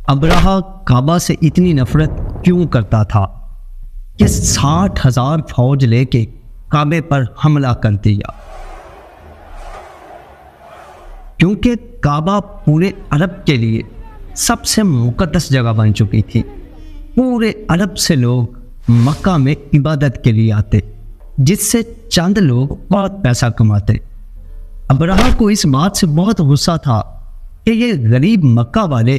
ابرہہ کعبہ سے اتنی نفرت کیوں کرتا تھا کہ 60,000 فوج لے کے کعبے پر حملہ کر دیا؟ کیونکہ کعبہ پورے عرب کے لیے سب سے مقدس جگہ بن چکی تھی۔ پورے عرب سے لوگ مکہ میں عبادت کے لیے آتے، جس سے چند لوگ بہت پیسہ کماتے۔ ابرہہ کو اس بات سے بہت غصہ تھا کہ یہ غریب مکہ والے،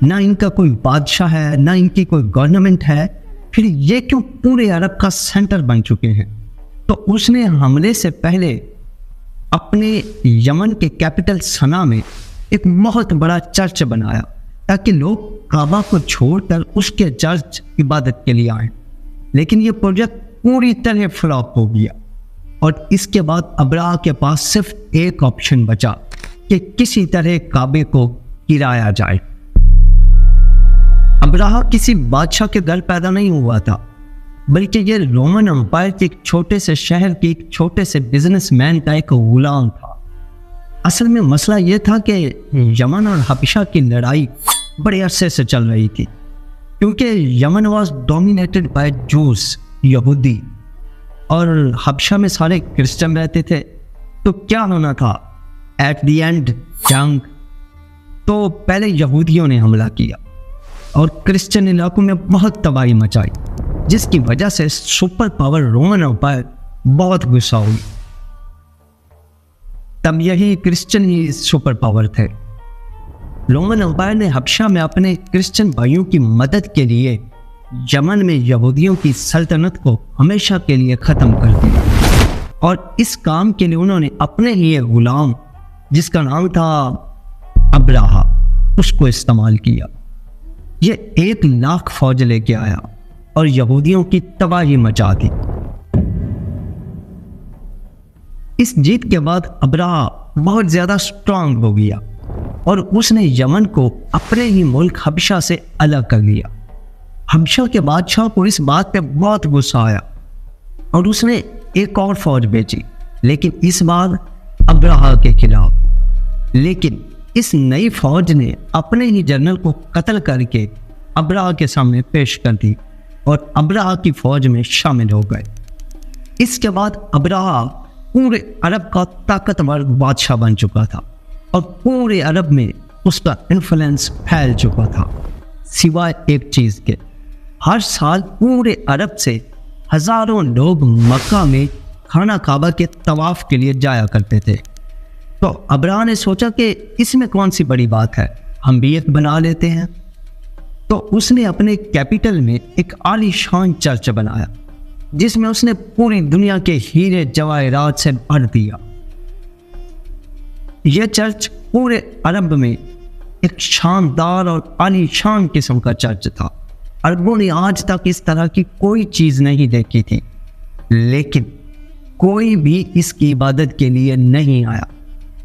نہ ان کا کوئی بادشاہ ہے، نہ ان کی کوئی گورنمنٹ ہے، پھر یہ کیوں پورے عرب کا سینٹر بن چکے ہیں؟ تو اس نے حملے سے پہلے اپنے یمن کے کیپٹل صنعا میں ایک بہت بڑا چرچ بنایا تاکہ لوگ کعبہ کو چھوڑ کر اس کے چرچ عبادت کے لیے آئیں، لیکن یہ پروجیکٹ پوری طرح فلاپ ہو گیا اور اس کے بعد ابرہہ کے پاس صرف ایک آپشن بچا کہ کسی طرح کعبے کو گرایا جائے۔ ابرہہ کسی بادشاہ کے گھر پیدا نہیں ہوا تھا، بلکہ یہ رومن امپائر کے ایک چھوٹے سے شہر کے ایک چھوٹے سے بزنس مین کا ایک غلام تھا۔ اصل میں مسئلہ یہ تھا کہ یمن اور حبشہ کی لڑائی بڑے عرصے سے چل رہی تھی، کیونکہ یمن واز ڈومینیٹڈ بائی جوز، یہودی، اور حبشہ میں سارے کرسچن رہتے تھے۔ تو کیا ہونا تھا ایٹ دی اینڈ؟ جنگ۔ تو پہلے یہودیوں نے حملہ کیا اور کرسچن علاقوں میں بہت تباہی مچائی، جس کی وجہ سے سپر پاور رومن امپائر بہت غصہ ہوئی۔ تب یہی کرسچن ہی سپر پاور تھے۔ رومن امپائر نے حبشہ میں اپنے کرسچن بھائیوں کی مدد کے لیے یمن میں یہودیوں کی سلطنت کو ہمیشہ کے لیے ختم کر دیا، اور اس کام کے لیے انہوں نے اپنے ہی ایک غلام جس کا نام تھا ابرہہ، اس کو استعمال کیا۔ یہ 1,00,000 فوج لے کے آیا اور یہودیوں کی تباہی مچا دی۔ اس جیت کے بعد ابرہہ بہت زیادہ اسٹرانگ ہو گیا اور اس نے یمن کو اپنے ہی ملک حبشہ سے الگ کر لیا۔ حبشہ کے بادشاہ کو اس بات پہ بہت غصہ آیا اور اس نے ایک اور فوج بھیجی، لیکن اس بار ابرہہ کے خلاف۔ لیکن اس نئی فوج نے اپنے ہی جنرل کو قتل کر کے ابرہہ کے سامنے پیش کر دی اور ابرہہ کی فوج میں شامل ہو گئے۔ اس کے بعد ابرہہ پورے عرب کا طاقتور بادشاہ بن چکا تھا اور پورے عرب میں اس کا انفلوئنس پھیل چکا تھا، سوائے ایک چیز کے، ہر سال پورے عرب سے ہزاروں لوگ مکہ میں خانہ کعبہ کے طواف کے لیے جایا کرتے تھے۔ تو ابرہہ نے سوچا کہ اس میں کون سی بڑی بات ہے، ہم بھی ایک بنا لیتے ہیں۔ تو اس نے اپنے کیپٹل میں ایک عالی شان چرچ بنایا، جس میں اس نے پوری دنیا کے ہیرے جواہرات سے بھر دیا۔ یہ چرچ پورے عرب میں ایک شاندار اور عالی شان قسم کا چرچ تھا۔ عربوں نے آج تک اس طرح کی کوئی چیز نہیں دیکھی تھی، لیکن کوئی بھی اس کی عبادت کے لیے نہیں آیا،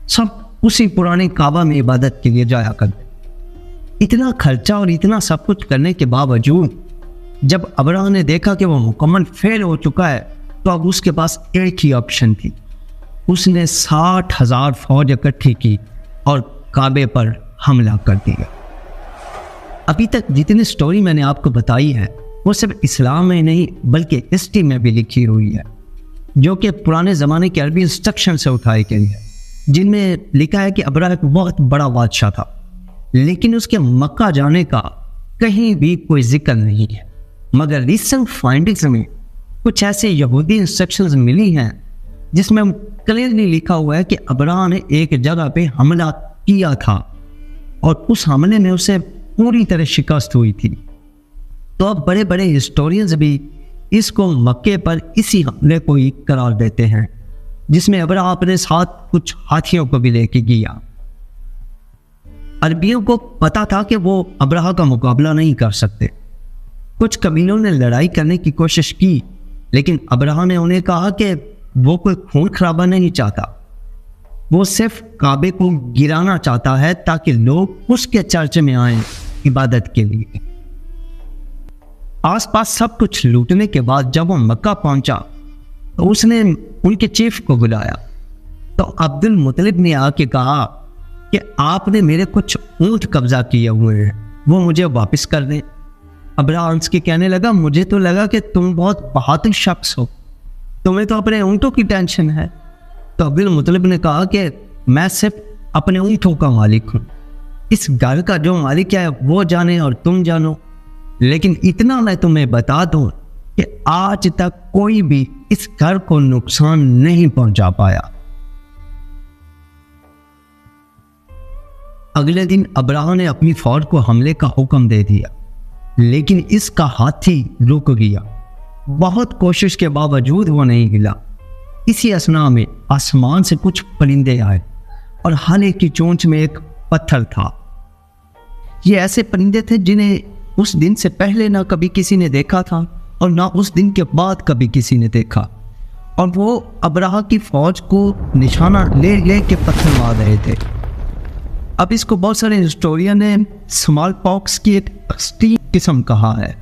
سب اسی پرانے کعبہ میں عبادت کے لیے جایا کرتے۔ اتنا خرچہ اور اتنا سب کچھ کرنے کے باوجود جب ابرہہ نے دیکھا کہ وہ مکمل فیل ہو چکا ہے، تو اب اس کے پاس ایک ہی آپشن تھی۔ اس نے 60,000 فوج اکٹھی کی اور کعبے پر حملہ کر دیا۔ ابھی تک جتنی سٹوری میں نے آپ کو بتائی ہے وہ صرف اسلام میں نہیں بلکہ ہسٹری میں بھی لکھی ہوئی ہے، جو کہ پرانے زمانے کے عربی انسٹرکشن سے اٹھائی گئی ہے، جن میں لکھا ہے کہ ابرہہ ایک بہت بڑا بادشاہ تھا، لیکن اس کے مکہ جانے کا کہیں بھی کوئی ذکر نہیں ہے۔ مگر ریسنٹ فائنڈنگز میں کچھ ایسے یہودی انسٹرکشنز ملی ہیں جس میں کلیئرلی لکھا ہوا ہے کہ ابرہہ نے ایک جگہ پہ حملہ کیا تھا اور اس حملے میں اسے پوری طرح شکست ہوئی تھی۔ تو اب بڑے بڑے ہسٹورینز بھی اس کو مکے پر اسی حملے کو ہی قرار دیتے ہیں، جس میں ابرہہ اپنے ساتھ کچھ ہاتھیوں کو بھی لے کے گیا۔ عربیوں کو پتا تھا کہ وہ ابرہہ کا مقابلہ نہیں کر سکتے۔ کچھ قبیلوں نے لڑائی کرنے کی کوشش کی، لیکن ابرہہ نے انہیں کہا کہ وہ کوئی خون خرابہ نہیں چاہتا، وہ صرف کعبے کو گرانا چاہتا ہے تاکہ لوگ اس کے چرچ میں آئیں عبادت کے لیے۔ آس پاس سب کچھ لوٹنے کے بعد جب وہ مکہ پہنچا تو اس نے ان کے چیف کو بلایا، تو عبد المطلب نے آ کے کہا کہ آپ نے میرے کچھ اونٹ قبضہ کیے ہوئے ہیں وہ مجھے واپس کر دیں۔ ابرہہ ہنس کے کہنے لگا مجھے تو لگا کہ تم بہت بہادر شخص ہو، تمہیں تو اپنے اونٹوں کی ٹینشن ہے۔ تو عبد المطلب نے کہا کہ میں صرف اپنے اونٹوں کا مالک ہوں، اس گھر کا جو مالک ہے وہ جانے اور تم جانو، لیکن اتنا میں تمہیں بتا دوں کہ آج تک کوئی بھی اس گھر کو نقصان نہیں پہنچا پایا۔ اگلے دن ابرہہ نے اپنی فوج کو حملے کا حکم دے دیا، لیکن اس کا ہاتھی رک گیا، بہت کوشش کے باوجود وہ نہیں ہلا۔ اسی اثناء میں آسمان سے کچھ پرندے آئے اور ہر ایک کی چونچ میں ایک پتھر تھا۔ یہ ایسے پرندے تھے جنہیں اس دن سے پہلے نہ کبھی کسی نے دیکھا تھا اور نہ اس دن کے بعد کبھی کسی نے دیکھا، اور وہ ابرہہ کی فوج کو نشانہ لے لے کے پتھر مار رہے تھے۔ اب اس کو بہت سارے ہسٹورین نے اسمال پاکس کی ایک ایکسٹریم قسم کہا ہے،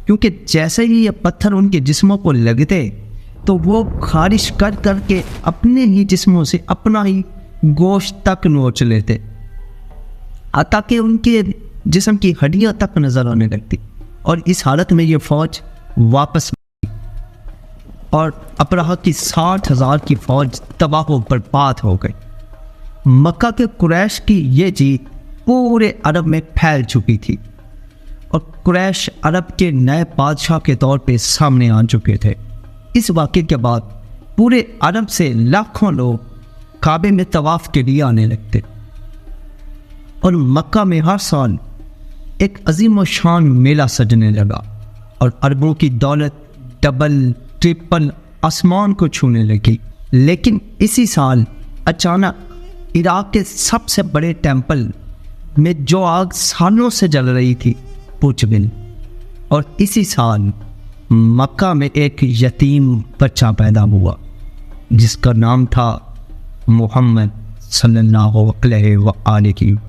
کیونکہ جیسے ہی یہ پتھر ان کے جسموں کو لگتے تو وہ خارش کر کر کے اپنے ہی جسموں سے اپنا ہی گوشت تک نوچ لیتے، حتیٰ کہ ان کے جسم کی ہڈیاں تک نظر آنے لگتی، اور اس حالت میں یہ فوج واپس آئی اور ابرہہ کی 60,000 کی فوج تباہ و برباد ہو گئی۔ مکہ کے قریش کی یہ جیت پورے عرب میں پھیل چکی تھی، اور قریش عرب کے نئے بادشاہ کے طور پہ سامنے آ چکے تھے۔ اس واقعے کے بعد پورے عرب سے لاکھوں لوگ کعبے میں طواف کے لیے آنے لگتے، اور مکہ میں ہر سال ایک عظیم و شان میلہ سجنے لگا، اور عربوں کی دولت ڈبل ٹرپل آسمان کو چھونے لگی۔ لیکن اسی سال اچانک عراق کے سب سے بڑے ٹیمپل میں جو آگ سالوں سے جل رہی تھی بجھ گئی، اور اسی سال مکہ میں ایک یتیم بچہ پیدا ہوا جس کا نام تھا محمد صلی اللہ علیہ وآلہ